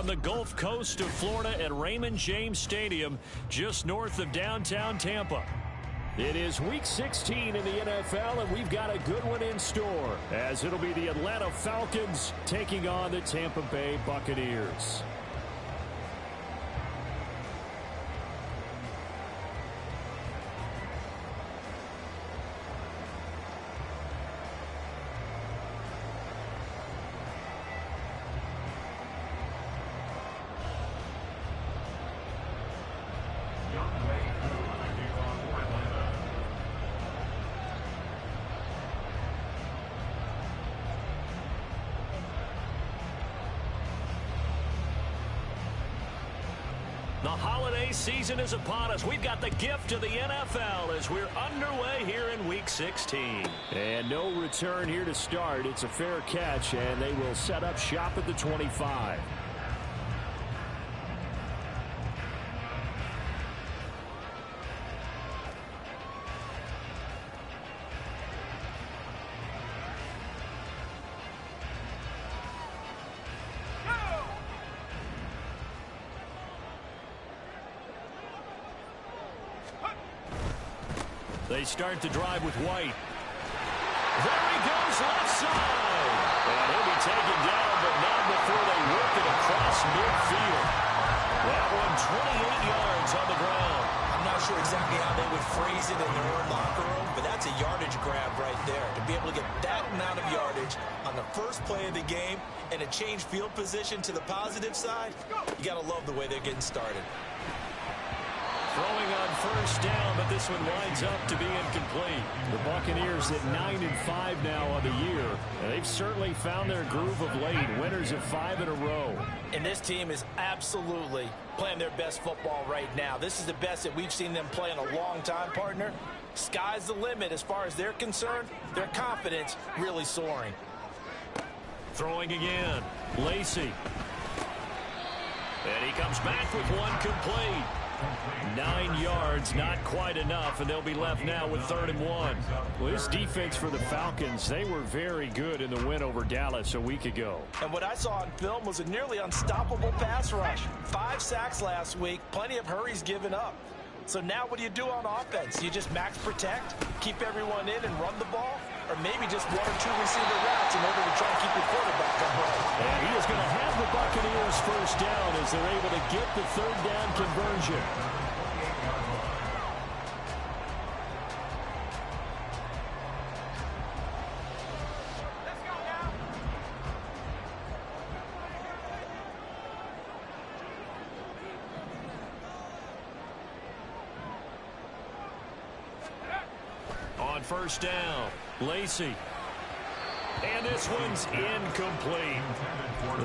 the Gulf Coast of Florida at Raymond James Stadium, just north of downtown Tampa. It is Week 16 in the NFL, and we've got a good one in store, as it'll be the Atlanta Falcons taking on the Tampa Bay Buccaneers. The holiday season is upon us. We've got the gift of the NFL as we're underway here in Week 16. And no return here to start. It's a fair catch, and they will set up shop at the 25. They start the drive with White. There he goes, left side. And he'll be taken down, but not before they work it across midfield. That one 28 yards on the ground. I'm not sure exactly how they would phrase it in their own locker room, but that's a yardage grab right there. To be able to get that amount of yardage on the first play of the game and a change field position to the positive side, you got to love the way they're getting started. Throwing on first down, but this one winds up to be incomplete. The Buccaneers at 9-5 now on the year. And they've certainly found their groove of late. Winners of 5 in a row. And this team is absolutely playing their best football right now. This is the best that we've seen them play in a long time, partner. Sky's the limit as far as they're concerned. Their confidence really soaring. Throwing again. Lacey. And he comes back with one complete. 9 yards, not quite enough, and they'll be left now with 3rd and 1. Well, this defense for the Falcons, they were very good in the win over Dallas a week ago. And what I saw on film was a nearly unstoppable pass rush. 5 sacks last week, plenty of hurries given up. So now what do you do on offense? You just max protect, keep everyone in and run the ball, or maybe just 1 or 2 receiver routes in order to try and keep your quarterback upright. And he is going to have the Buccaneers first down as they're able to get the 3rd down conversion. On first down, Lacey. And this one's incomplete.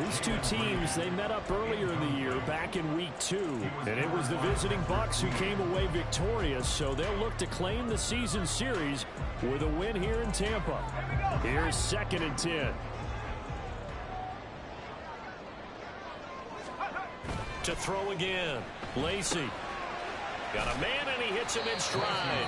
These two teams, they met up earlier in the year, back in Week 2. And it was the visiting Bucs who came away victorious, so they'll look to claim the season series with a win here in Tampa. Here's 2nd and 10. To throw again, Lacey. Got a man, and he hits him in stride.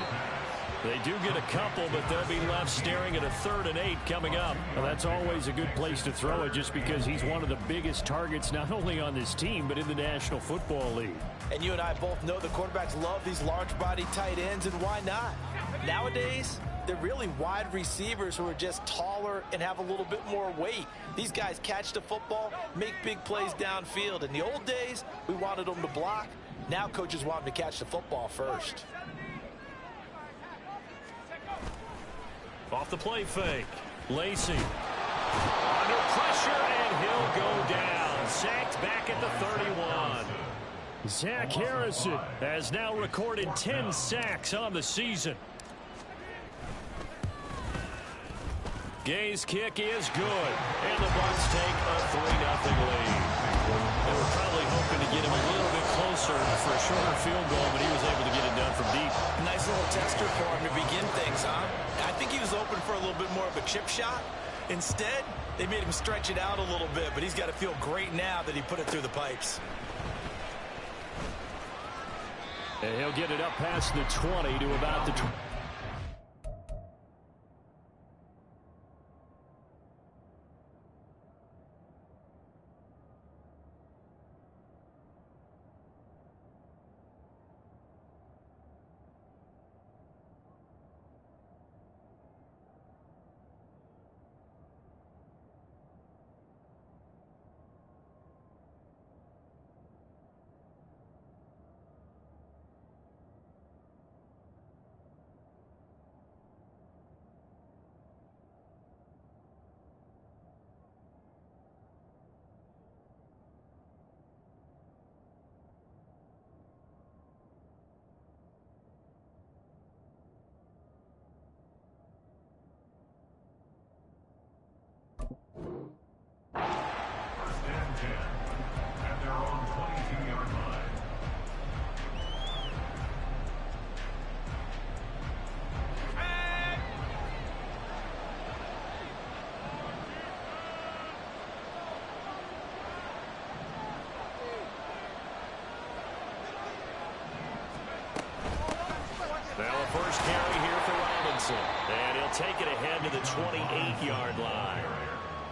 They do get a couple, but they'll be left staring at a 3rd and 8 coming up. Well, that's always a good place to throw it just because he's one of the biggest targets not only on this team but in the National Football League. And you and I both know the quarterbacks love these large-body tight ends, and why not? Nowadays, they're really wide receivers who are just taller and have a little bit more weight. These guys catch the football, make big plays downfield. In the old days, we wanted them to block. Now coaches want them to catch the football first. Off the play fake, Lacey. Under pressure, and he'll go down. Sacked back at the 31. Zach Harrison has now recorded 10 sacks on the season. Gay's kick is good, and the Bucs take a 3-0 lead. They were probably hoping to get him a little bit closer for a shorter field goal, but he was able to get it done from deep. Nice little tester for him to begin things, huh? I think he was open for a little bit more of a chip shot. Instead, they made him stretch it out a little bit, but he's got to feel great now that he put it through the pipes. And he'll get it up past the 20 to about the 20. Now a first carry here for Robinson. And he'll take it ahead to the 28-yard line.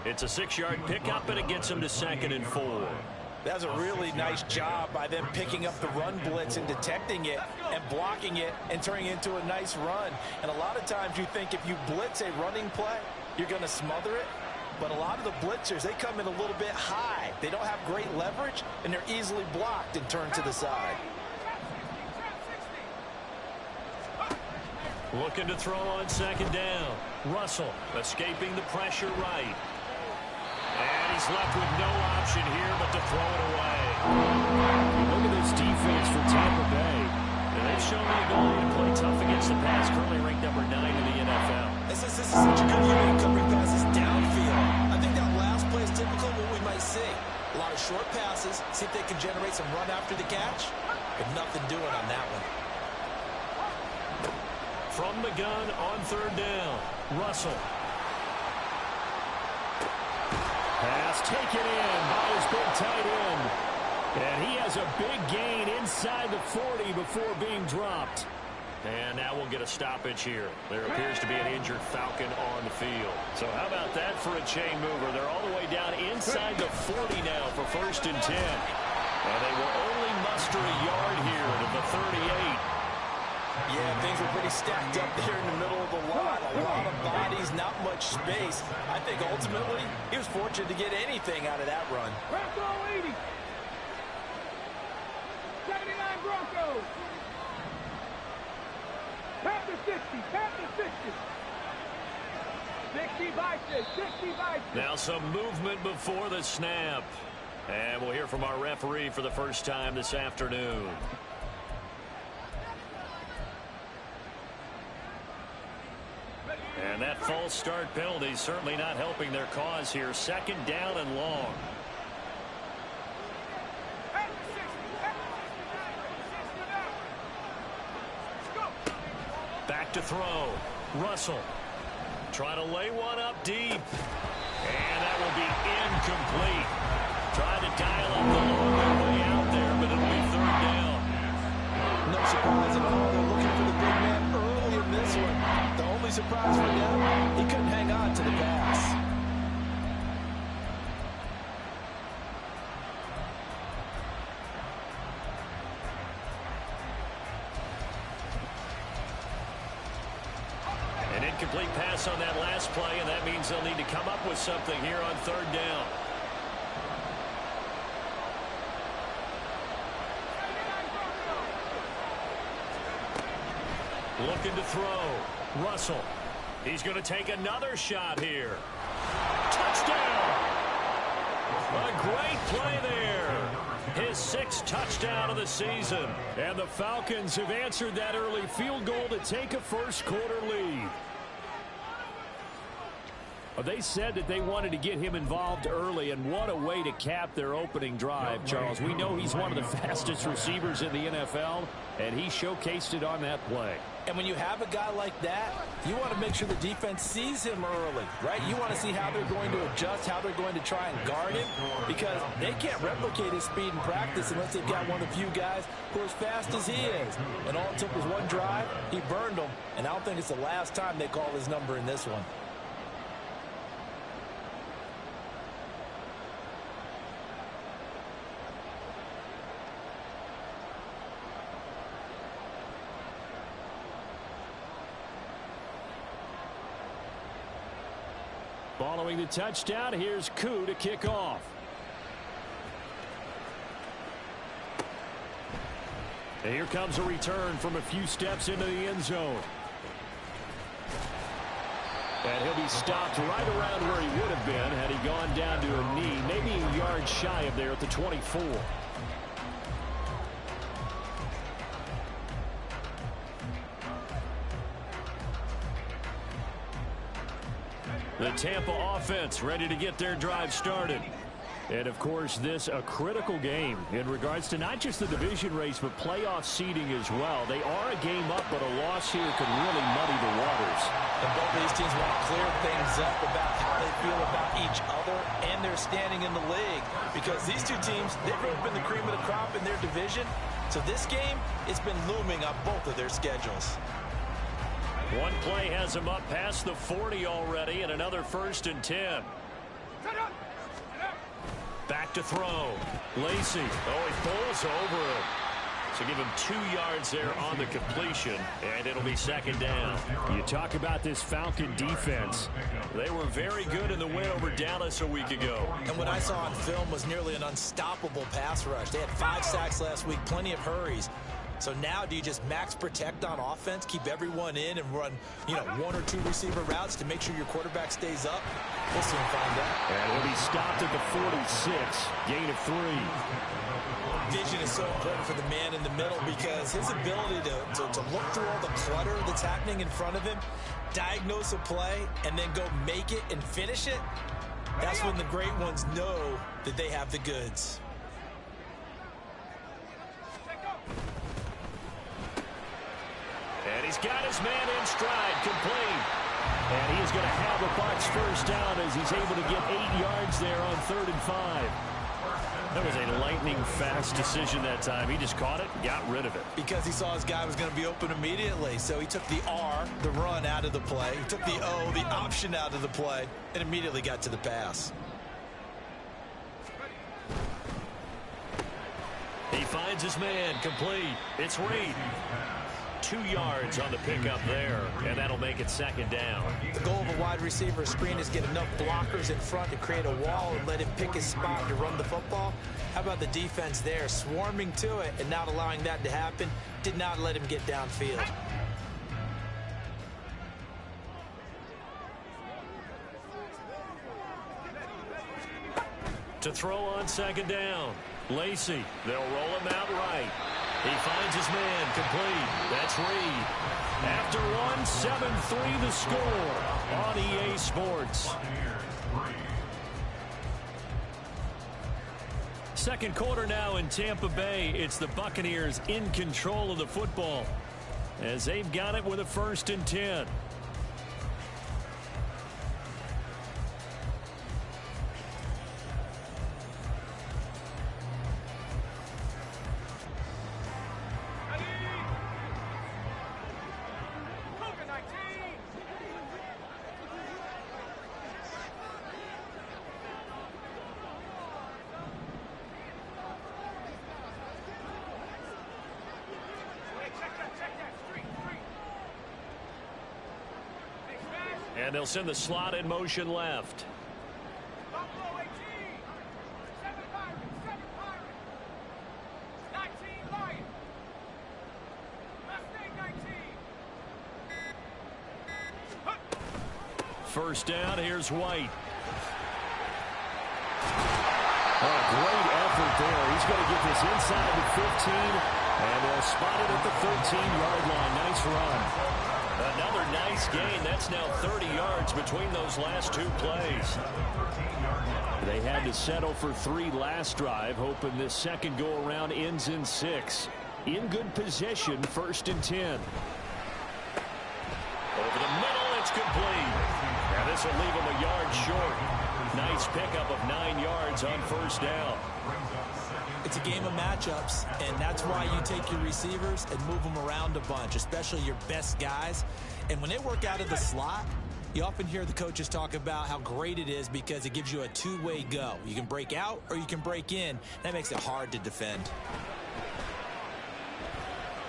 It's a 6-yard pickup, and it gets him to 2nd and 4. That's a really nice job by them picking up the run blitz and detecting it and blocking it and turning it into a nice run. And a lot of times you think if you blitz a running play, you're going to smother it. But a lot of the blitzers, they come in a little bit high. They don't have great leverage, and they're easily blocked and turned to the side. Looking to throw on 2nd down. Russell escaping the pressure right. And he's left with no option here but to throw it away. Look at this defense for Tampa Bay. And they've shown the ability to play tough against the pass, currently ranked number 9 in the NFL. This is such a good unit covering passes downfield. I think that last play is typical of what we might see. A lot of short passes, see if they can generate some run after the catch. But nothing doing on that one. From the gun on 3rd down, Russell. Pass taken in by his big tight end. And he has a big gain inside the 40 before being dropped. And now we'll get a stoppage here. There appears to be an injured Falcon on the field. So how about that for a chain mover? They're all the way down inside the 40 now for 1st and 10. And they will only muster a yard here to the 38. Yeah, things were pretty stacked up there in the middle of the line. A lot of bodies, not much space. I think ultimately he was fortunate to get anything out of that run. Bronco 80. 79 Broncos. Panther 60. Panther 60. 60 Vikings. 60 Vikings. Now some movement before the snap. And we'll hear from our referee for the first time this afternoon. And that false start penalty certainly not helping their cause here. 2nd down and long. Back to throw. Russell trying to lay one up deep. And that will be incomplete. Trying to dial up the long way out there, but it'll be 3rd down. No surprise at all. They're looking for the big man early in this one. The only surprise for them, he couldn't hang on to the pass. An incomplete pass on that last play, and that means they'll need to come up with something here on 3rd down. Looking to throw. Russell. He's going to take another shot here. Touchdown! A great play there. His 6th touchdown of the season. And the Falcons have answered that early field goal to take a first-quarter lead. They said that they wanted to get him involved early, and what a way to cap their opening drive, Charles. We know he's one of the fastest receivers in the NFL, and he showcased it on that play. And when you have a guy like that, you want to make sure the defense sees him early, right? You want to see how they're going to adjust, how they're going to try and guard him, because they can't replicate his speed in practice unless they've got one of the few guys who are as fast as he is. And all it took was one drive. He burned them, and I don't think it's the last time they call his number in this one. Following the touchdown, here's Koo to kick off. And here comes a return from a few steps into the end zone. And he'll be stopped right around where he would have been had he gone down to a knee, maybe a yard shy of there at the 24. The Tampa offense ready to get their drive started. And, of course, this a critical game in regards to not just the division race, but playoff seeding as well. They are a game up, but a loss here could really muddy the waters. And both of these teams want to clear things up about how they feel about each other and their standing in the league. Because these two teams, they've really been the cream of the crop in their division. So this game, it's been looming on both of their schedules. One play has him up past the 40 already, and another 1st and 10. Back to throw. Lacy. Oh, he falls over him. So give him 2 yards there on the completion, and it'll be 2nd down. You talk about this Falcon defense. They were very good in the win over Dallas a week ago. And what I saw on film was nearly an unstoppable pass rush. They had 5 sacks last week, plenty of hurries. So now do you just max protect on offense, keep everyone in and run, 1 or 2 receiver routes to make sure your quarterback stays up? We'll soon find out. And he'll be stopped at the 46, gain of 3. Vision is so important for the man in the middle because his ability to look through all the clutter that's happening in front of him, diagnose a play, and then go make it and finish it, that's when the great ones know that they have the goods. And he's got his man in stride, complete. And he is going to have a Bucs 1st down as he's able to get 8 yards there on 3rd and 5. That was a lightning-fast decision that time. He just caught it and got rid of it. Because he saw his guy was going to be open immediately. So he took the R, the run, out of the play. He took the O, the option, out of the play, and immediately got to the pass. He finds his man, complete. It's Reed. 2 yards on the pickup there, and that'll make it 2nd down. The goal of a wide receiver screen is get enough blockers in front to create a wall and let him pick his spot to run the football. How about the defense there, swarming to it and not allowing that to happen? Did not let him get downfield. To throw on 2nd down. Lacy, they'll roll him out right. He finds his man, complete. That's Reed. After one, 7-3 the score on EA Sports. Second quarter now in Tampa Bay. It's the Buccaneers in control of the football as they've got it with a 1st and 10. And they'll send the slot in motion left. First down, here's White. Oh, great effort there. He's going to get this inside the 15, and they'll spot it at the 13-yard line. Nice run. Another nice gain. That's now 30 yards between those last 2 plays. They had to settle for 3 last drive, hoping this second go-around ends in 6. In good position, 1st and 10. Over the middle, it's complete. And this will leave him a yard short. Nice pickup of 9 yards on 1st down. It's a game of matchups, and that's why you take your receivers and move them around a bunch, especially your best guys. And when they work out of the slot, you often hear the coaches talk about how great it is because it gives you a 2-way go. You can break out or you can break in. That makes it hard to defend.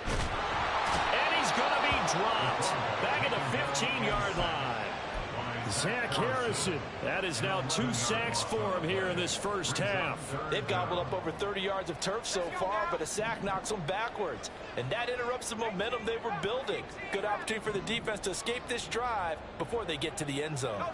And he's going to be dropped back at the 15-yard line. Zach Harrison. That is now 2 sacks for him here in this first half. They've gobbled up over 30 yards of turf so far, but a sack knocks them backwards. And that interrupts the momentum they were building. Good opportunity for the defense to escape this drive before they get to the end zone.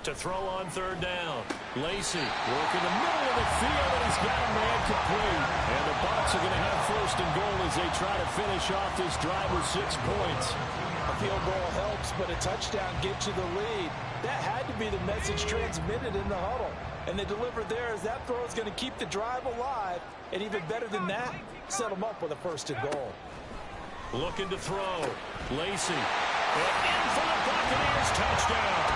To throw on 3rd down. Lacy working the middle of the field, and he's got a man complete. And the Bucs are going to have 1st and goal as they try to finish off this drive with 6 points. A field goal helps, but a touchdown gets you the lead. That had to be the message transmitted in the huddle. And they delivered there as that throw is going to keep the drive alive. And even better than that, set them up with a 1st and goal. Looking to throw. Lacy. And in for the Buccaneers touchdown.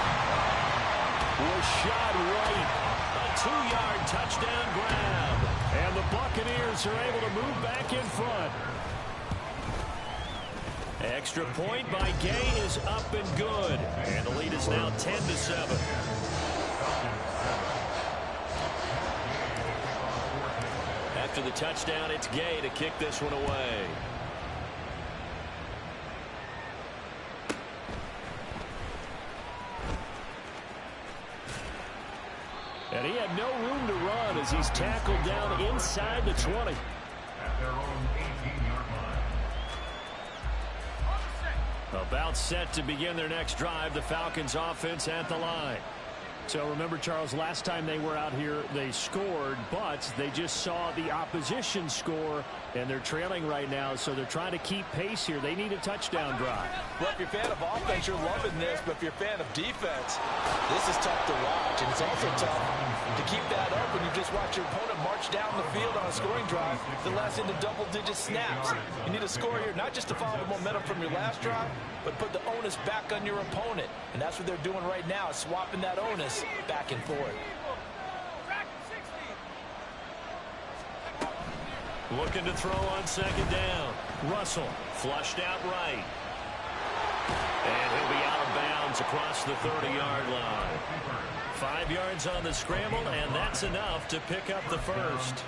was shot right. A 2-yard touchdown grab. And the Buccaneers are able to move back in front. Extra point by Gay is up and good. And the lead is now 10-7. After the touchdown, it's Gay to kick this one away. And he had no room to run as he's tackled down inside the 20. About set to begin their next drive, the Falcons offense at the line. So remember, Charles, last time they were out here, they scored, but they just saw the opposition score, and they're trailing right now, so they're trying to keep pace here. They need a touchdown drive. Well, if you're a fan of offense, you're loving this, but if you're a fan of defense, this is tough to watch, and it's also tough to keep that up when you just watch your opponent march down the field on a scoring drive that lasts into double-digit snaps. You need a score here, not just to follow the momentum from your last drive, but put the onus back on your opponent, and that's what they're doing right now, swapping that onus back and forth. Looking to throw on second down. Russell flushed out right. And he'll be out of bounds across the 30-yard line. 5 yards on the scramble, and that's enough to pick up the first.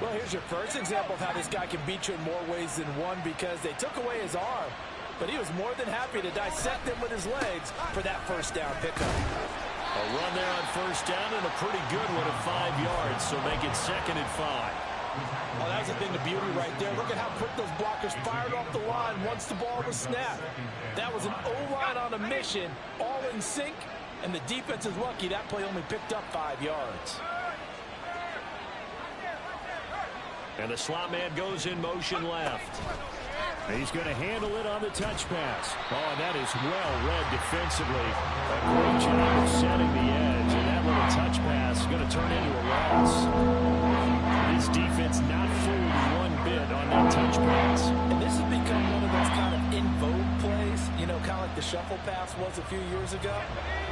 Well, here's your first example of how this guy can beat you in more ways than one, because they took away his arm, but he was more than happy to dissect him with his legs for that first down pickup. A run there on first down and a pretty good one at 5 yards, so make it 2nd and 5. Well, that's the thing, the beauty right there. Look at how quick those blockers fired off the line once the ball was snapped. That was an O-line on a mission, all in sync, and the defense is lucky that play only picked up 5 yards. And the slot man goes in motion left. He's going to handle it on the touch pass. Oh, and that is well read defensively. A great job of setting the edge, and that little touch pass is going to turn into a loss. This defense not fooled one bit on that touch pass. And this has become one of those kind of in vogue plays, you know, kind of like the shuffle pass was a few years ago.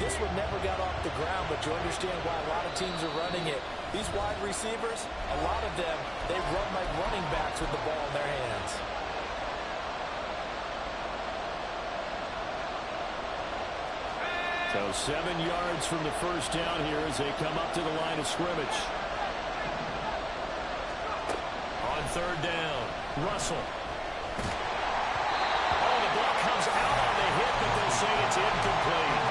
This one never got off the ground, but you understand why a lot of teams are running it. These wide receivers, a lot of them, they run like running backs with the ball in their hands. So 7 yards from the first down here as they come up to the line of scrimmage. On third down, Russell. Oh, the ball comes out on the hit, but they'll say it's incomplete.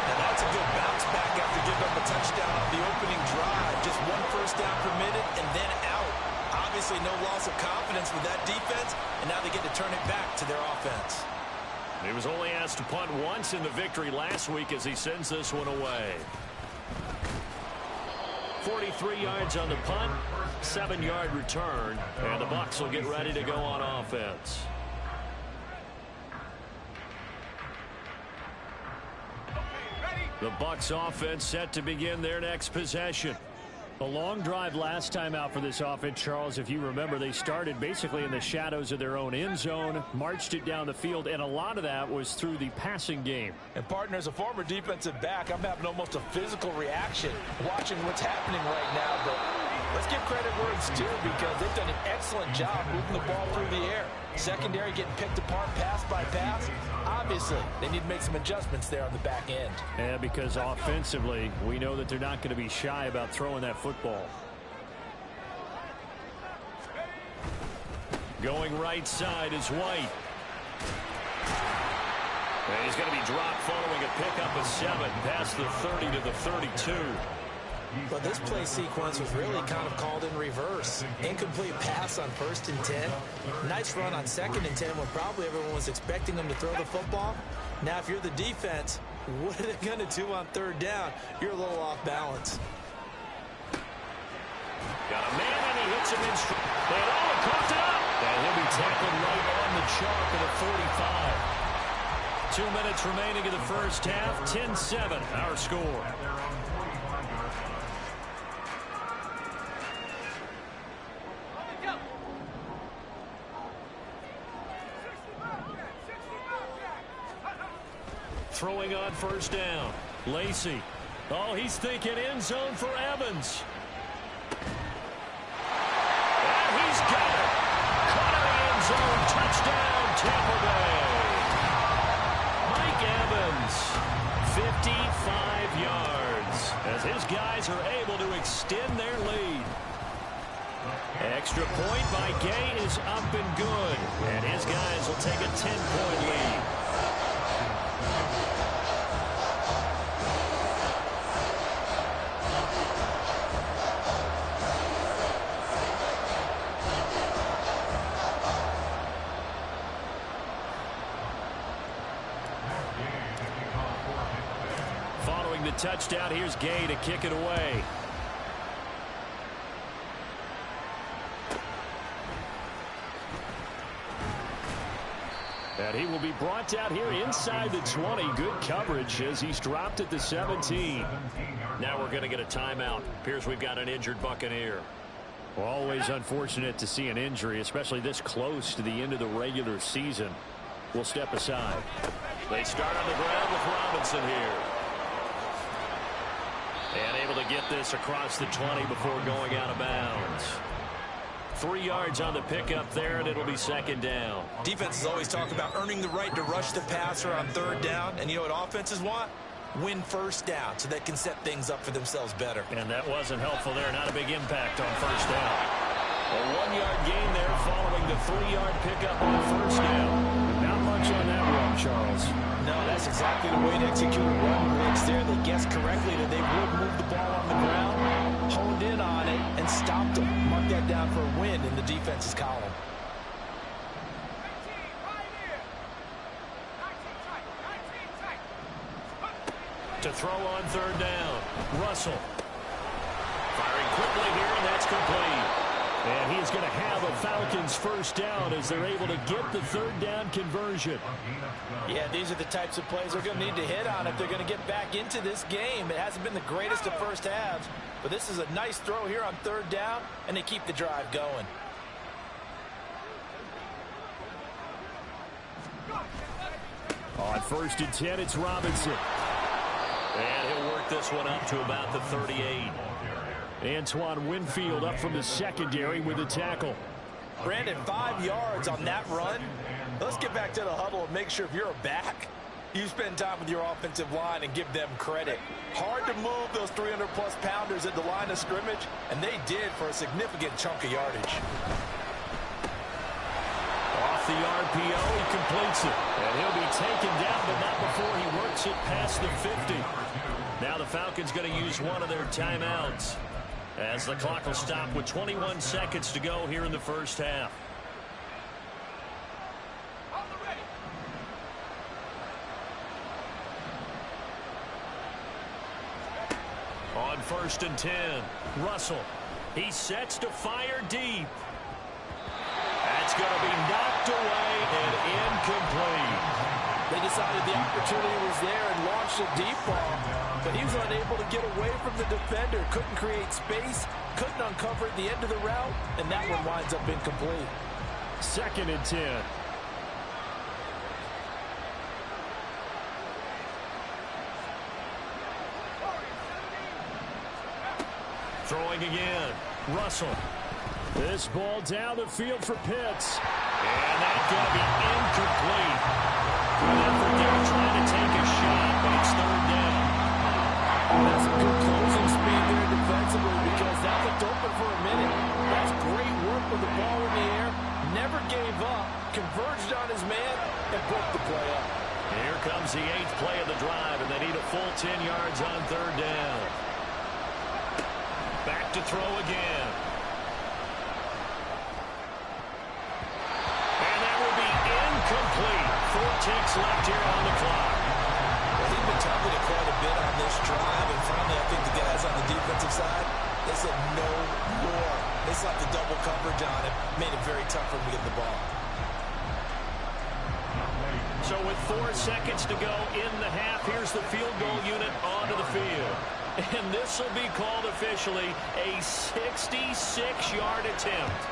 And that's a good bounce back after giving up a touchdown on the opening drive. Just one first down permitted and then out. Obviously no loss of confidence with that defense, and now they get to turn it back to their offense. He was only asked to punt once in the victory last week as he sends this one away. 43 yards on the punt, 7-yard return, and the Bucs will get ready to go on offense. The Bucs offense set to begin their next possession. A long drive last time out for this offense, Charles. If you remember, they started basically in the shadows of their own end zone, marched it down the field, and a lot of that was through the passing game. And, partner, as a former defensive back, I'm having almost a physical reaction watching what's happening right now. But let's give credit where it's due, because they've done an excellent job moving the ball through the air. Secondary getting picked apart pass by pass. Obviously, they need to make some adjustments there on the back end. Yeah, because offensively, we know that they're not going to be shy about throwing that football. Going right side is White. And he's going to be dropped following a pickup of 7 past the 30 to the 32. But this play sequence was really kind of called in reverse. Incomplete pass on 1st and 10. Nice run on 2nd and 10 when probably everyone was expecting them to throw the football. Now, if you're the defense, what are they going to do on 3rd down? You're a little off balance. Got a man, and he hits him in straight. And coughed it up. And he'll be tackled right on the chalk at a 45. 2 minutes remaining in the first half. 10-7, our score. Throwing on first down. Lacey Oh, he's thinking end zone for Evans. And he's got it. Caught in the end zone. Touchdown, Tampa Bay. Mike Evans, 55 yards, as his guys are able to extend their lead. Extra point by Gay is up and good, and his guys will take a 10-point lead. Following the touchdown, here's Gay to kick it away. And he will be brought down here inside the 20. Good coverage as he's dropped at the 17. Now we're going to get a timeout. Appears we've got an injured Buccaneer. Well, always unfortunate to see an injury, especially this close to the end of the regular season. We'll step aside. They start on the ground with Robinson here. And able to get this across the 20 before going out of bounds. 3 yards on the pickup there, and it'll be second down. Defenses always talk about earning the right to rush the passer on third down. And you know what offenses want? Win first down so they can set things up for themselves better. And that wasn't helpful there. Not a big impact on first down. A 1-yard gain there following the 3-yard pickup on first down. Not much on that run, Charles. No, that's exactly the way to execute a run blitz there. They guessed correctly that they would move the ball on the ground, honed in on it, and stopped them. Mark that down for a win in the defense's column. To throw on third down, Russell. Firing quickly here, and that's complete. And he's going to have a Falcons first down as they're able to get the third down conversion. Yeah, these are the types of plays they're going to need to hit on if they're going to get back into this game. It hasn't been the greatest of first halves, but this is a nice throw here on third down, and they keep the drive going. On first and 10, it's Robinson. And he'll work this one up to about the 38. Antoine Winfield up from the secondary with a tackle. Brandon, 5 yards on that run. Let's get back to the huddle and make sure if you're a back, you spend time with your offensive line and give them credit. Hard to move those 300-plus pounders at the line of scrimmage, and they did for a significant chunk of yardage. Off the RPO, he completes it. And he'll be taken down, but not before he works it past the 50. Now the Falcons going to use one of their timeouts, as the clock will stop with 21 seconds to go here in the first half. On first and 10, Russell. He sets to fire deep. That's going to be knocked away and incomplete. They decided the opportunity was there and launched a deep ball, but he was unable to get away from the defender. Couldn't create space, couldn't uncover at the end of the route, and that one winds up incomplete. Second and 10. Throwing again, Russell. This ball down the field for Pitts. And that's going to be incomplete. Good effort there trying to take a shot, but it's third down. That's a good closing speed there defensively, because that looked open for a minute. That's great work with the ball in the air. Never gave up, converged on his man, and broke the play up. Here comes the 8th play of the drive, and they need a full 10 yards on third down. Back to throw again. And that will be incomplete. 4 ticks left here on the clock. Well, he's been targeted quite a bit on this drive, and finally I think the guys on the defensive side, they said no more. They slapped the double coverage on him, made it very tough for him to get the ball. So with 4 seconds to go in the half, here's the field goal unit onto the field. And this will be called officially a 66-yard attempt.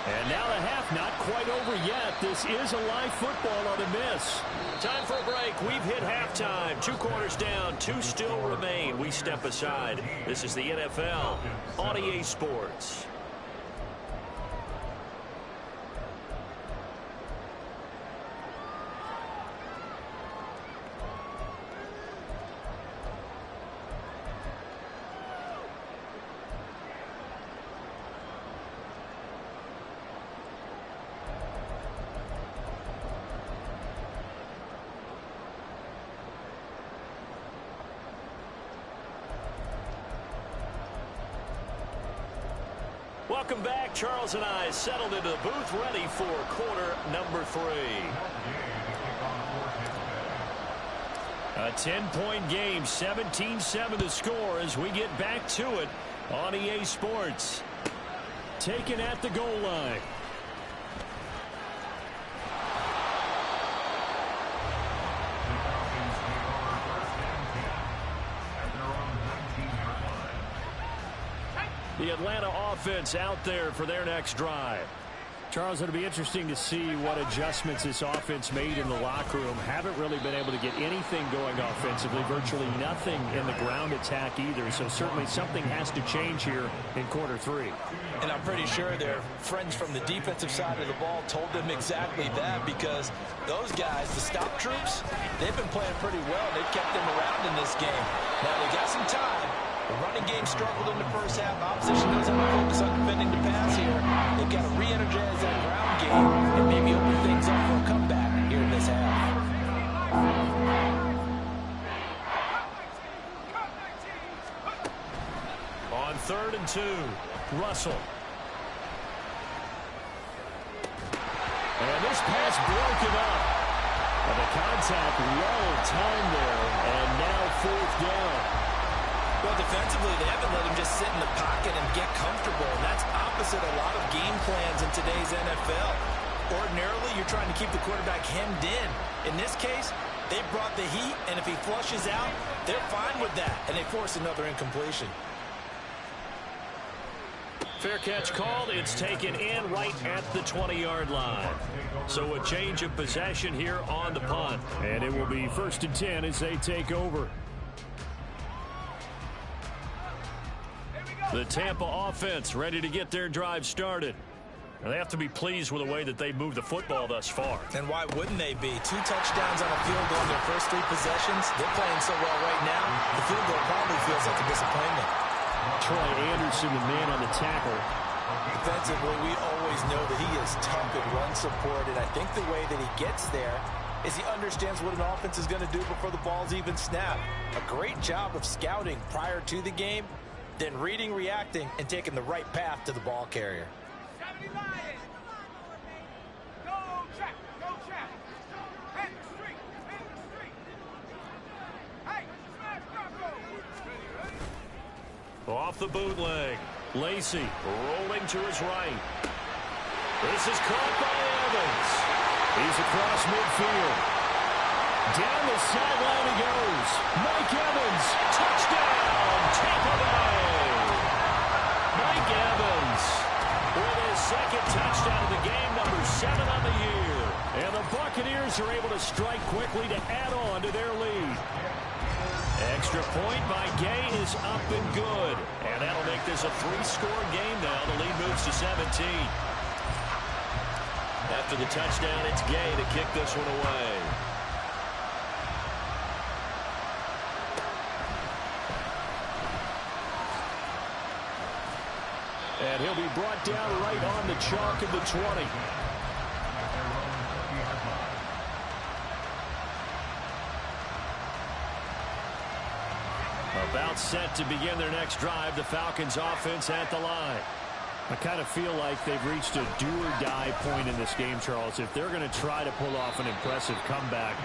And now the half not quite over yet. This is a live football on the miss. Time for a break. We've hit halftime. 2 quarters down. 2 still remain. We step aside. This is the NFL on EA Sports. Welcome back. Charles and I settled into the booth ready for quarter number 3. A 10-point game, 17-7 to score as we get back to it on EA Sports. Taken at the goal line. The Atlanta offense out there for their next drive. Charles, it'll be interesting to see what adjustments this offense made in the locker room. Haven't really been able to get anything going offensively, virtually nothing in the ground attack either. So certainly something has to change here in quarter 3. And I'm pretty sure their friends from the defensive side of the ball told them exactly that, because those guys, the stop troops, they've been playing pretty well. They've kept them around in this game. Now they got some time. The running game struggled in the first half. Opposition doesn't have to focus on defending the pass here. They've got to re-energize that ground game and maybe open things up for a comeback here in this half. On 3rd and 2, Russell. And this pass broken up. And the contact well timed there, and now 4th down. Well, defensively, they haven't let him just sit in the pocket and get comfortable, and that's opposite a lot of game plans in today's NFL. Ordinarily, you're trying to keep the quarterback hemmed in. In this case, they brought the heat, and if he flushes out, they're fine with that, and they force another incompletion. Fair catch called. It's taken in right at the 20-yard line. So a change of possession here on the punt. And it will be 1st and 10 as they take over. The Tampa offense ready to get their drive started. And they have to be pleased with the way that they've moved the football thus far. And why wouldn't they be? 2 touchdowns on a field goal in their first 3 possessions. They're playing so well right now, the field goal probably feels like a disappointment. Troy Anderson, the man on the tackle. Defensively, we always know that he is tough at run support, and I think the way that he gets there is he understands what an offense is going to do before the ball's even snapped. A great job of scouting prior to the game, then reading, reacting, and taking the right path to the ball carrier. Off the bootleg. Lacy rolling to his right. This is caught by Evans. He's across midfield. Down the sideline he goes. Mike Evans, touchdown, Tampa Bay. Mike Evans with his 2nd touchdown of the game, number 7 on the year. And the Buccaneers are able to strike quickly to add on to their lead. Extra point by Gay is up and good. And that'll make this a 3-score game now. The lead moves to 17. After the touchdown, it's Gay to kick this one away. And he'll be brought down right on the chalk of the 20. About set to begin their next drive, the Falcons offense at the line. I kind of feel like they've reached a do-or-die point in this game, Charles. If they're going to try to pull off an impressive comeback,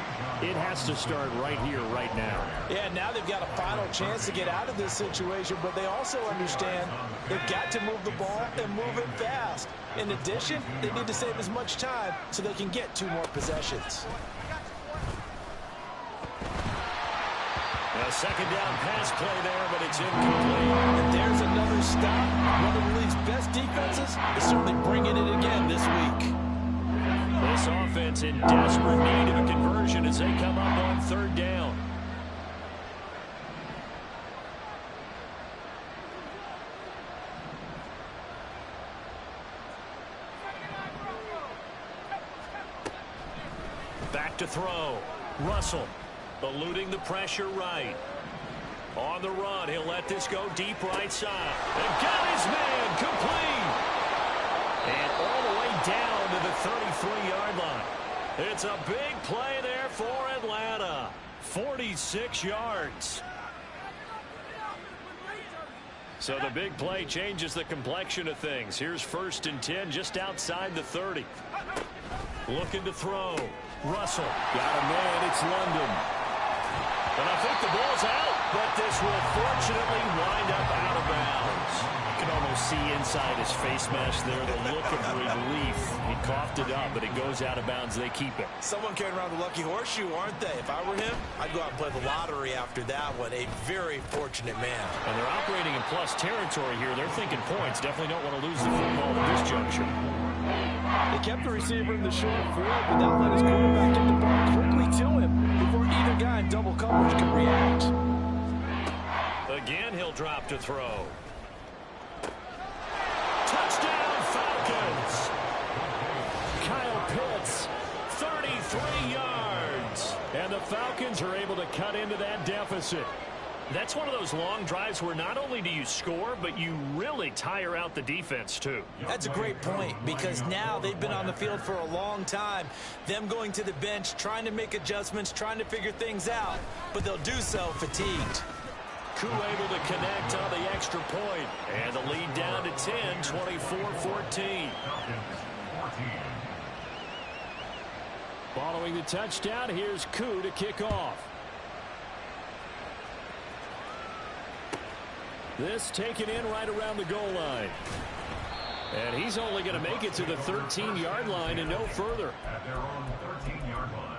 it has to start right here, right now. Yeah, now they've got a final chance to get out of this situation, but they also understand they've got to move the ball and move it fast. In addition, they need to save as much time so they can get 2 more possessions. A A second down pass play there, but it's incomplete. And there's another stop. One of the league's best defenses is certainly bringing it again this week. This offense in desperate need of a conversion as they come up on third down. Back to throw. Russell eluding the pressure right. On the run, he'll let this go deep right side. And got his man complete. And all the way down to the 33-yard line. It's a big play there for Atlanta. 46 yards. So the big play changes the complexion of things. Here's 1st and 10 just outside the 30. Looking to throw. Russell got a man. It's London. And I think the ball's out, but this will fortunately wind up out of bounds. You can almost see inside his face mask there the look of relief. He coughed it up, but it goes out of bounds. They keep it. Someone carrying around the lucky horseshoe, aren't they? If I were him, I'd go out and play the lottery after that one. A very fortunate man. And they're operating in plus territory here. They're thinking points. Definitely don't want to lose the football at this juncture. They kept the receiver in the short field, but that let his quarterback get the ball quickly to him before either guy in double coverage could react. Again, he'll drop to throw. Touchdown, Falcons! Kyle Pitts, 33 yards. And the Falcons are able to cut into that deficit. That's one of those long drives where not only do you score, but you really tire out the defense, too. That's a great point, because now they've been on the field for a long time. Them going to the bench, trying to make adjustments, trying to figure things out, but they'll do so fatigued. Koo able to connect on the extra point. And the lead down to 10, 24-14. Following the touchdown, here's Koo to kick off. This taken in right around the goal line. And he's only going to make it to the 13-yard line and no further. At their own 13-yard line.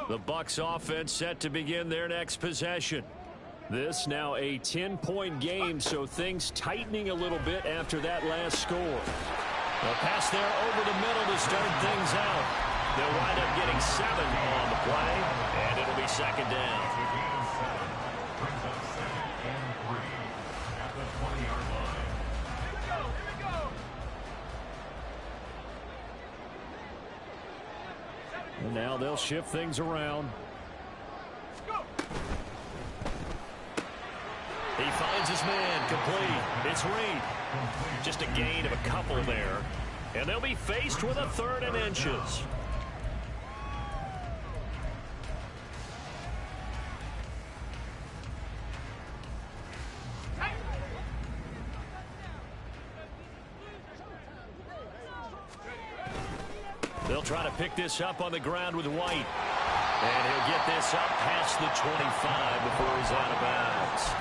The Bucs offense set to begin their next possession. This now a 10-point game, so things tightening a little bit after that last score. A pass there over the middle to start things out. They'll wind up getting 7 on the play, and it'll be second down. Brings up 2nd and 3 at the 20-yard line. And now they'll shift things around. He finds his man complete. It's Reed. Just a gain of a couple there. And they'll be faced with a 3rd and inches. They'll try to pick this up on the ground with White. And he'll get this up past the 25 before he's out of bounds.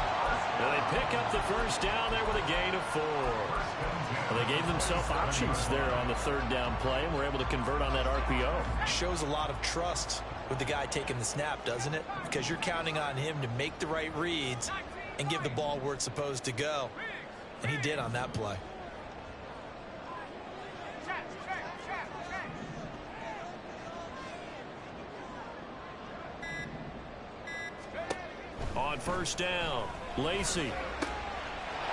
Now they pick up the first down there with a gain of 4. Well, they gave themselves options there on the 3rd down play and were able to convert on that RPO. Shows a lot of trust with the guy taking the snap, doesn't it? Because you're counting on him to make the right reads and give the ball where it's supposed to go. And he did on that play. On first down, Lacey.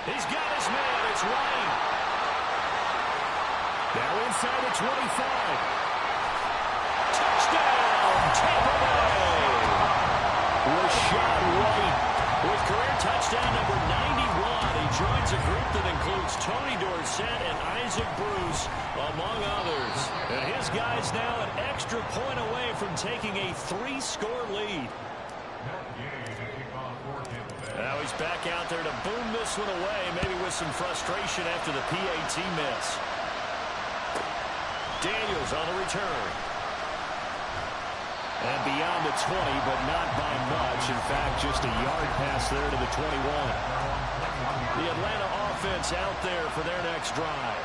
He's got his man. It's White. Now inside the 25. Touchdown, Tampa Bay. Rashad White with career touchdown number 91. He joins a group that includes Tony Dorsett and Isaac Bruce, among others. And his guys now an extra point away from taking a 3-score lead. Now he's back out there to boom this one away, maybe with some frustration after the PAT miss. Daniels on the return. And beyond the 20, but not by much. In fact, just a yard pass there to the 21. The Atlanta offense out there for their next drive.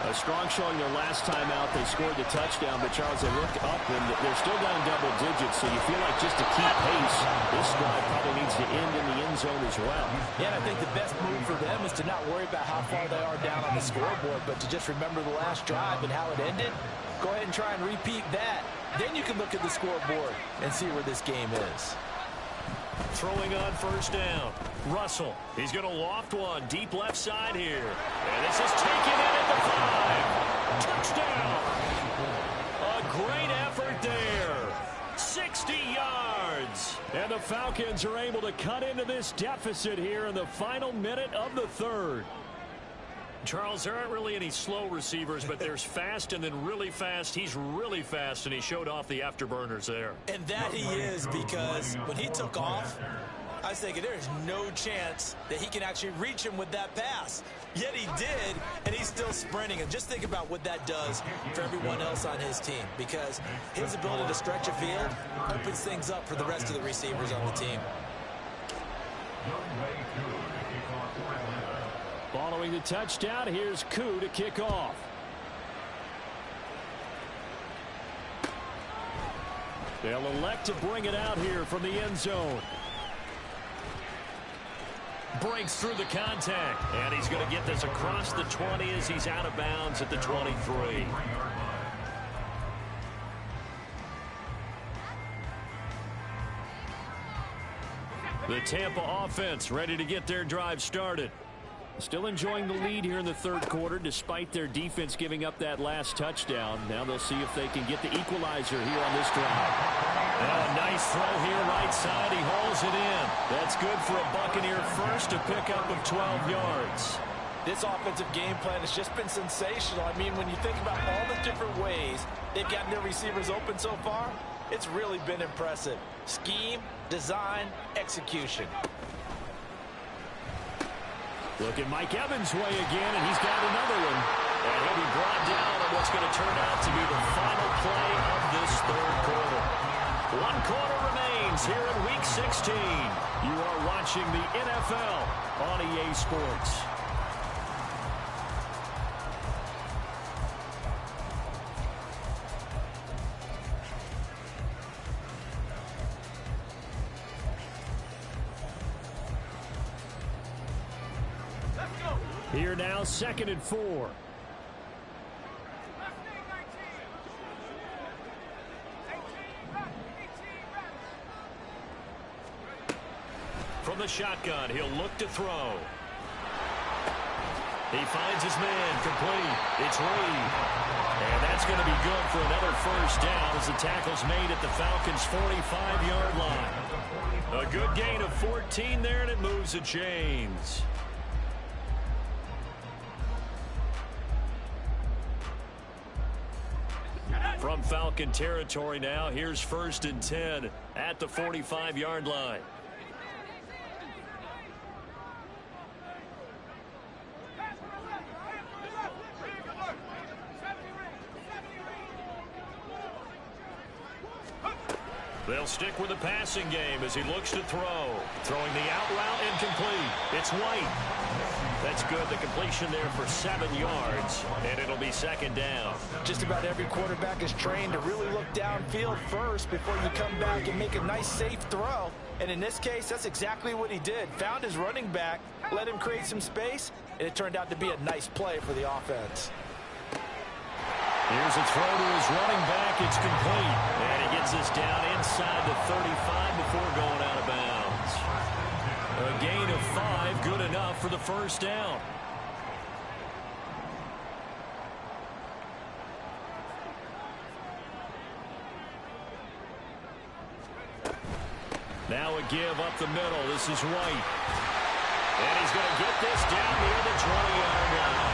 A strong showing their last time out. They scored the touchdown, but Charles, they look up and they're still down double digits, so you feel like just to keep pace, this drive probably needs to end in the end zone as well. Yeah, and I think the best move for them is to not worry about how far they are down on the scoreboard, but to just remember the last drive and how it ended. Go ahead and try and repeat that. Then you can look at the scoreboard and see where this game is. Throwing on first down. Russell. He's going to loft one deep left side here. And this is taken in at the 5. Touchdown. A great effort there. 60 yards. And the Falcons are able to cut into this deficit here in the final minute of the third. Charles, there aren't really any slow receivers, but there's fast and then really fast. He's really fast, and he showed off the afterburners there. And that he is, because when he took off, I was thinking there is no chance that he can actually reach him with that pass. Yet he did, and he's still sprinting. And just think about what that does for everyone else on his team, because his ability to stretch a field opens things up for the rest of the receivers on the team. Following the touchdown, here's Koo to kick off. They'll elect to bring it out here from the end zone. Breaks through the contact. And he's going to get this across the 20 as he's out of bounds at the 23. The Tampa offense ready to get their drive started. Still enjoying the lead here in the third quarter despite their defense giving up that last touchdown. Now they'll see if they can get the equalizer here on this drive. Now a nice throw here right side. He hauls it in. That's good for a Buccaneer first, to pick up of 12 yards. This offensive game plan has just been sensational. I mean, when you think about all the different ways they've gotten their receivers open so far, it's really been impressive. Scheme, design, execution. Look at Mike Evans' way again, and he's got another one. And he'll be brought down on what's going to turn out to be the final play of this third quarter. 1 quarter remains here in Week 16. You are watching the NFL on EA Sports. Here now, 2nd and 4. From the shotgun, he'll look to throw. He finds his man, complete. It's Reed. And that's going to be good for another first down as the tackle's made at the Falcons' 45-yard line. A good gain of 14 there, and it moves the chains. From Falcon territory now, here's 1st and 10 at the 45-yard line. They'll stick with the passing game as he looks to throw. Throwing the out route, incomplete. It's White. That's good. The completion there for 7 yards, and it'll be 2nd down. Just about every quarterback is trained to really look downfield first before you come back and make a nice, safe throw. And in this case, that's exactly what he did. Found his running back, let him create some space, and it turned out to be a nice play for the offense. Here's a throw to his running back. It's complete. And he gets this down inside the 35 before going out of bounds. A gain of 5, good enough for the first down. Now a give up the middle. This is White. And he's going to get this down near the 20-yard line.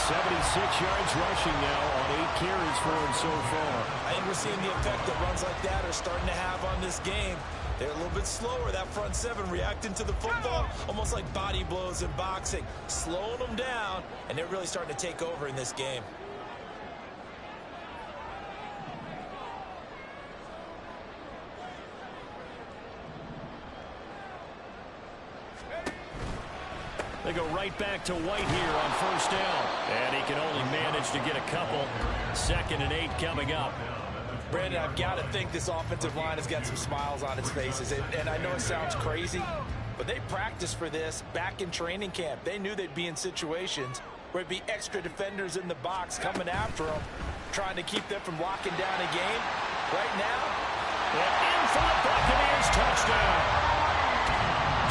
76 yards rushing now on 8 carries for him so far. I think we're seeing the effect that runs like that are starting to have on this game. They're a little bit slower, that front 7, reacting to the football, almost like body blows in boxing, slowing them down, and they're really starting to take over in this game. They go right back to White here on first down. And he can only manage to get a couple. 2nd and 8 coming up. Brandon, I've got to think this offensive line has got some smiles on its faces. And I know it sounds crazy, but they practiced for this back in training camp. They knew they'd be in situations where it'd be extra defenders in the box coming after them, trying to keep them from locking down a game. Right now, in for the Buccaneers touchdown.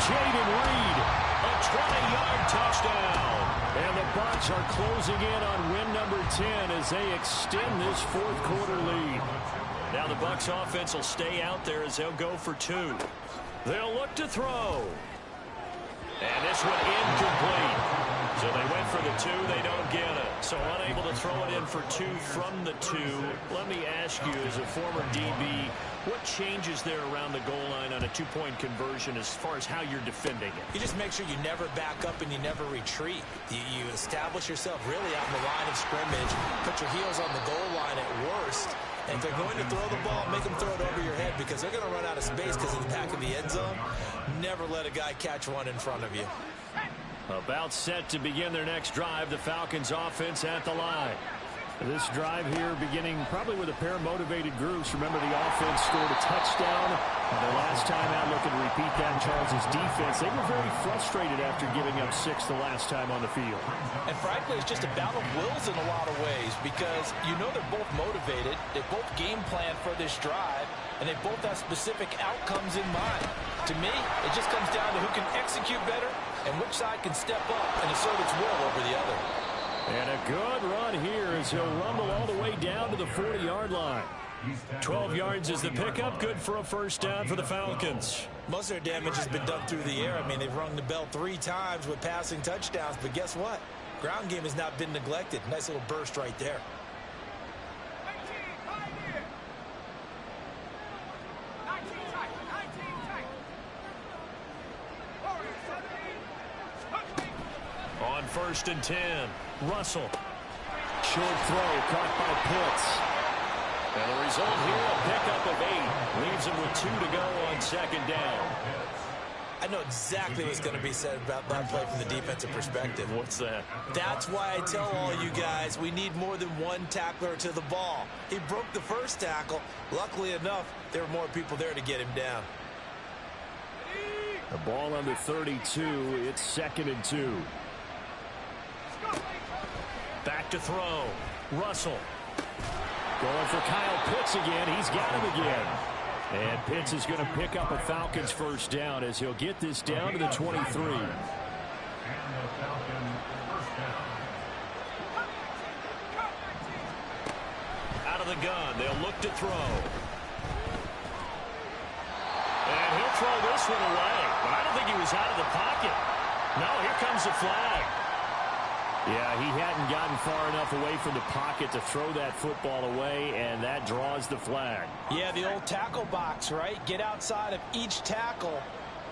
Jaden Reed, a 20-yard touchdown. And the Bucs are closing in on win number 10 as they extend this fourth quarter lead. Now the Bucs offense will stay out there as they'll go for 2. They'll look to throw. And this one incomplete. So they went for the 2, they don't get it. So unable to throw it in for 2 from the 2. Let me ask you, as a former DB, what changes there around the goal line on a 2-point conversion as far as how you're defending it? You just make sure you never back up and you never retreat. You establish yourself really out in the line of scrimmage, put your heels on the goal line at worst. And if they're going to throw the ball, make them throw it over your head because they're going to run out of space because of the back of the end zone. Never let a guy catch one in front of you. About set to begin their next drive, the Falcons offense at the line. This drive here beginning probably with a pair of motivated groups. Remember, the offense scored a touchdown. The last time out, looking to repeat that, Charles' defense. They were very frustrated after giving up 6 the last time on the field. And frankly, it's just a battle of wills in a lot of ways because you know they're both motivated. They both game plan for this drive, and they both have specific outcomes in mind. To me, it just comes down to who can execute better and which side can step up and assert its will over the other. And a good run here as he'll rumble all the way down to the 40-yard line. 12 yards is the pickup. Good for a first down for the Falcons. Most of their damage has been done through the air. I mean, they've rung the bell 3 times with passing touchdowns. But guess what? Ground game has not been neglected. Nice little burst right there. On 1st and 10, Russell. Short throw caught by Pitts. And the result here, a pickup of 8. Leaves him with 2 to go on 2nd down. I know exactly what's going to be said about that play from the defensive perspective. What's that? That's why I tell all you guys we need more than one tackler to the ball. He broke the first tackle. Luckily enough, there were more people there to get him down. The ball under 32. It's 2nd and 2. Back to throw. Russell. Going for Kyle Pitts again. He's got him again. And Pitts is going to pick up a Falcons first down as he'll get this down to the 23. Out of the gun. They'll look to throw. And he'll throw this one away. But I don't think he was out of the pocket. No, here comes the flag. Yeah, he hadn't gotten far enough away from the pocket to throw that football away, and that draws the flag. Yeah, the old tackle box, right? Get outside of each tackle,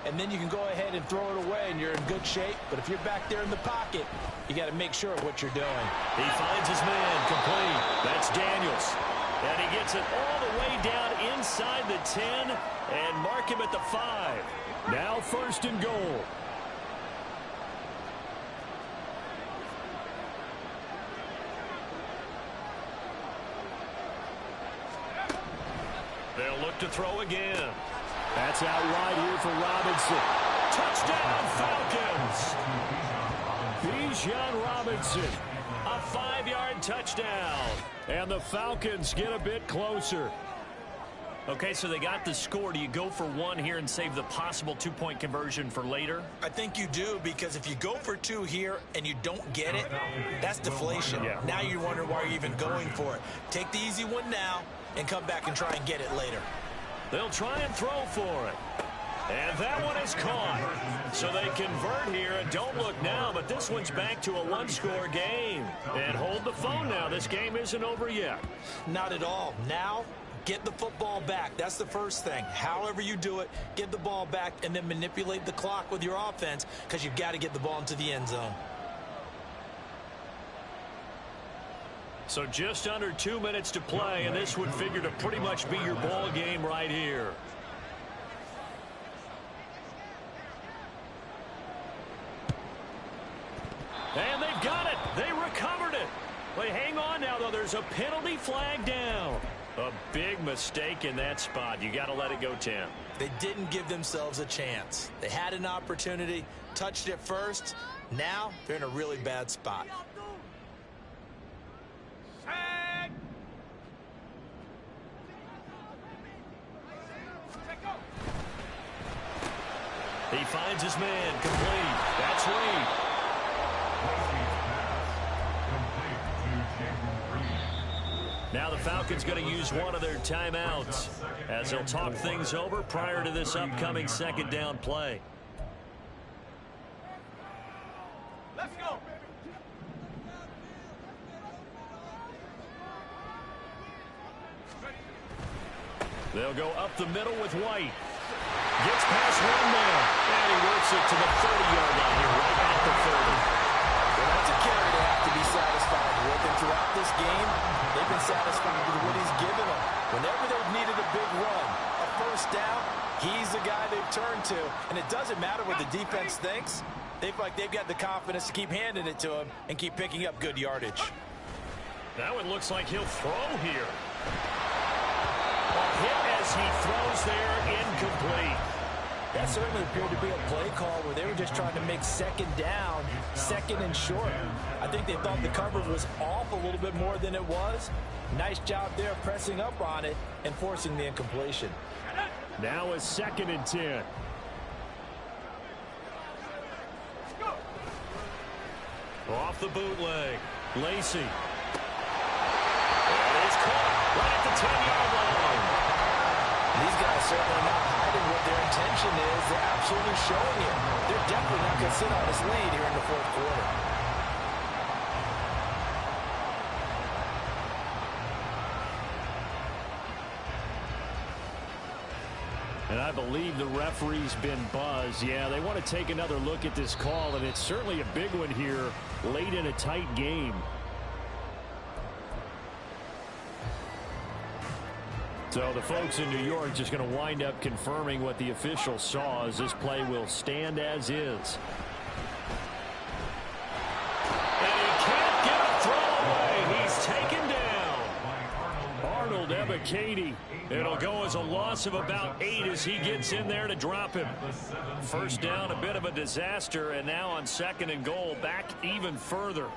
and then you can go ahead and throw it away, and you're in good shape. But if you're back there in the pocket, you got to make sure of what you're doing. He finds his man complete. That's Daniels. And he gets it all the way down inside the 10 and mark him at the 5. Now 1st and goal. They'll look to throw again. That's out wide here for Robinson. Touchdown, Falcons. Bijan Robinson, a 5-yard touchdown. And the Falcons get a bit closer. Okay, so they got the score. Do you go for 1 here and save the possible 2-point conversion for later? I think you do, because if you go for 2 here and you don't get it, that's deflation. Yeah. Now you wonder why you're even going for it. Take the easy one now and come back and try and get it later. They'll try and throw for it. And that one is caught. So they convert here, and don't look now, but this one's back to a 1-score game. And hold the phone now. This game isn't over yet. Not at all. Now, get the football back. That's the first thing. However you do it, get the ball back and then manipulate the clock with your offense, because you've got to get the ball into the end zone. So just under 2 minutes to play, and this would figure to pretty much be your ball game right here. there's a penalty flag down. A big mistake in that spot. You got to let it go, Tim. They didn't give themselves a chance. They had an opportunity, touched it first. Now they're in a really bad spot. He finds his man, complete. That's Reed. Now the Falcons going to use one of their timeouts as they'll talk things over prior to this upcoming second down play. Let's go. They'll go up the middle with White. Gets past one man, and he works it to the 30-yard line here, right at the 30. Well, that's a carry they have to be satisfied with. And throughout this game, they've been satisfied with what he's given them. Whenever they've needed a big run, a first down, he's the guy they've turned to. And it doesn't matter what the defense thinks. They feel like they've got the confidence to keep handing it to him and keep picking up good yardage. Now it looks like he'll throw here. A hit as he throws there, incomplete. That certainly appeared to be a play call where they were just trying to make second down, second and short. I think they thought the coverage was off a little bit more than it was. Nice job there pressing up on it and forcing the incompletion. Now a 2nd and 10. Off the bootleg. Lacy. And it's caught right at the 10-yard line. These guys certainly not hiding what their intention is. They're absolutely showing it. They're definitely not going to sit on this lead here in the fourth quarter. And I believe the referee's been buzzed. Yeah, they want to take another look at this call, and it's certainly a big one here late in a tight game. So the folks in New York just going to wind up confirming what the official saw, as this play will stand as is. And he can't get a throw away. He's taken down. Arnold Ebiketie. It'll go as a loss of about 8 as he gets in there to drop him. First down, a bit of a disaster, and now on 2nd and goal, back even further.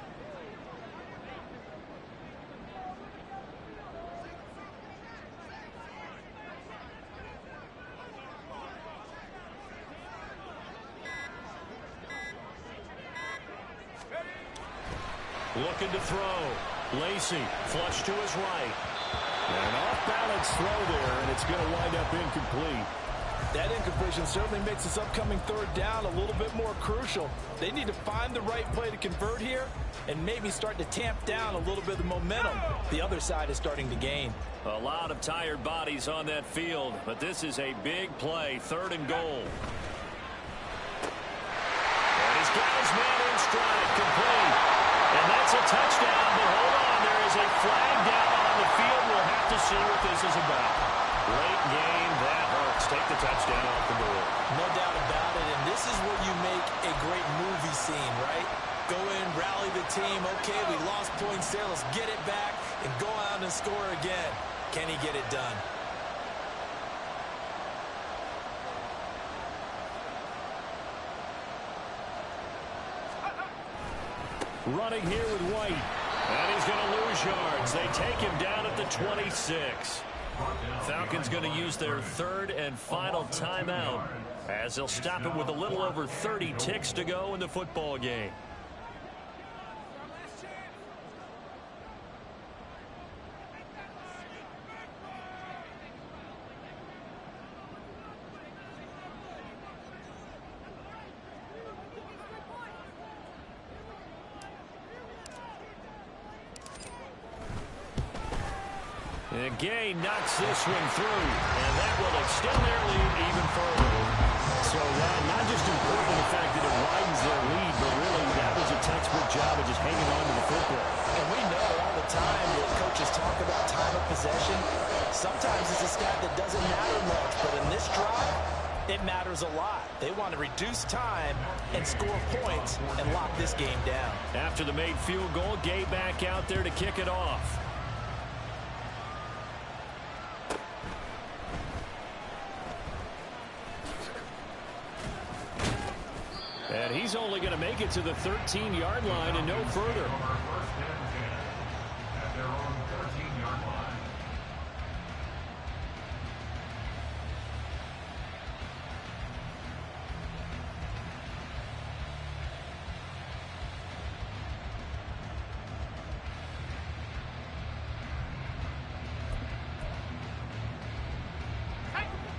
Looking to throw. Lacy, flush to his right. An off-balance throw there, and it's going to wind up incomplete. That incompletion certainly makes this upcoming third down a little bit more crucial. They need to find the right play to convert here and maybe start to tamp down a little bit of the momentum the other side is starting to gain. A lot of tired bodies on that field, but this is a big play, 3rd and goal. And he's got his man in stride, complete. And that's a touchdown, but hold on, there is a flag down on the field. We'll have to see what this is about. Late game, that hurts. Take the touchdown off the board. No doubt about it, and this is where you make a great movie scene, right? Go in, rally the team. Okay, we lost points there. Let's get it back and go out and score again. Can he get it done? Running here with White. And he's going to lose yards. They take him down at the 26. Falcons going to use their 3rd and final timeout as they'll stop it with a little over 30 ticks to go in the football game. And Gay knocks this one through, and that will extend their lead even further. So that not just important the fact that it widens their lead, but really that was a textbook job of just hanging on to the football. And we know all the time that coaches talk about time of possession. Sometimes it's a stat that doesn't matter much, but in this drive, it matters a lot. They want to reduce time and score points and lock this game down. After the made field goal, Gay back out there to kick it off. He's only going to make it to the 13-yard line and no further. First and 10 at their own 13-yard line.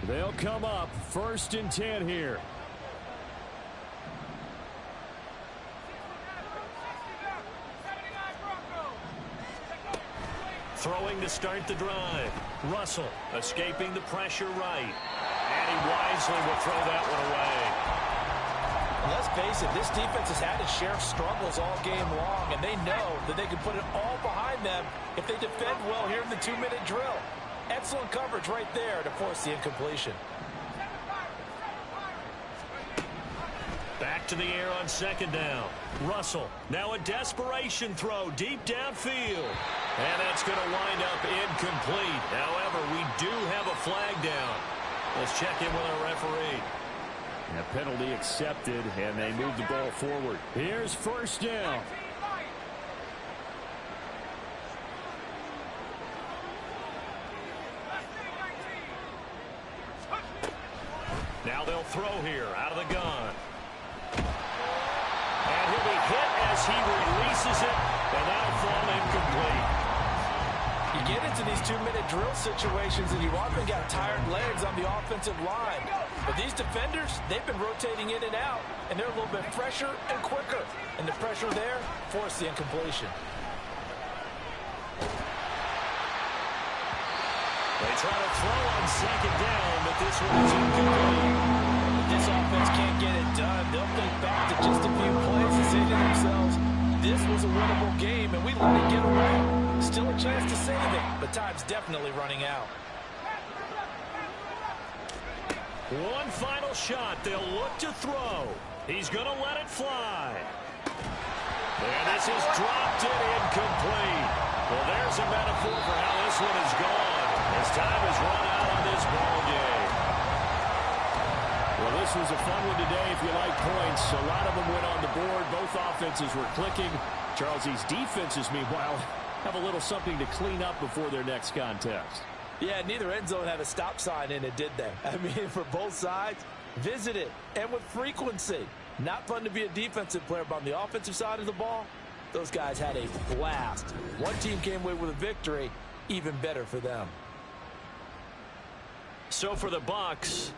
They'll come up 1st and 10 here. Throwing to start the drive. Russell escaping the pressure right. And he wisely will throw that one away. Let's face it, this defense has had its share of struggles all game long, and they know that they can put it all behind them if they defend well here in the 2-minute drill. Excellent coverage right there to force the incompletion. Back to the air on 2nd down. Russell, now a desperation throw deep downfield. And that's going to wind up incomplete. However, we do have a flag down. Let's check in with our referee. A penalty accepted, and they move the ball forward. Here's 1st down. Now they'll throw here out of the gun. And he'll be hit as he releases it, and that'll fall incomplete. You get into these 2-minute drill situations, and you've often got tired legs on the offensive line. But these defenders, they've been rotating in and out, and they're a little bit fresher and quicker. And the pressure there forced the incompletion. They try to throw on 2nd down, but this one is incomplete. If this offense can't get it done, they'll think back to just a few plays and say to themselves, this was a winnable game, and we let it get away. Still a chance to save it, but time's definitely running out. One final shot. They'll look to throw. He's going to let it fly. And this is dropped it incomplete. Well, there's a metaphor for how this one is gone. As time has run out on this ball game. Well, this was a fun one today if you like points. A lot of them went on the board. Both offenses were clicking. Charles, these defenses, meanwhile, have a little something to clean up before their next contest. Yeah, neither end zone had a stop sign in it, did they? I mean, for both sides, visit it, and with frequency. Not fun to be a defensive player, but on the offensive side of the ball, those guys had a blast. One team came away with a victory, even better for them. So for the Bucs,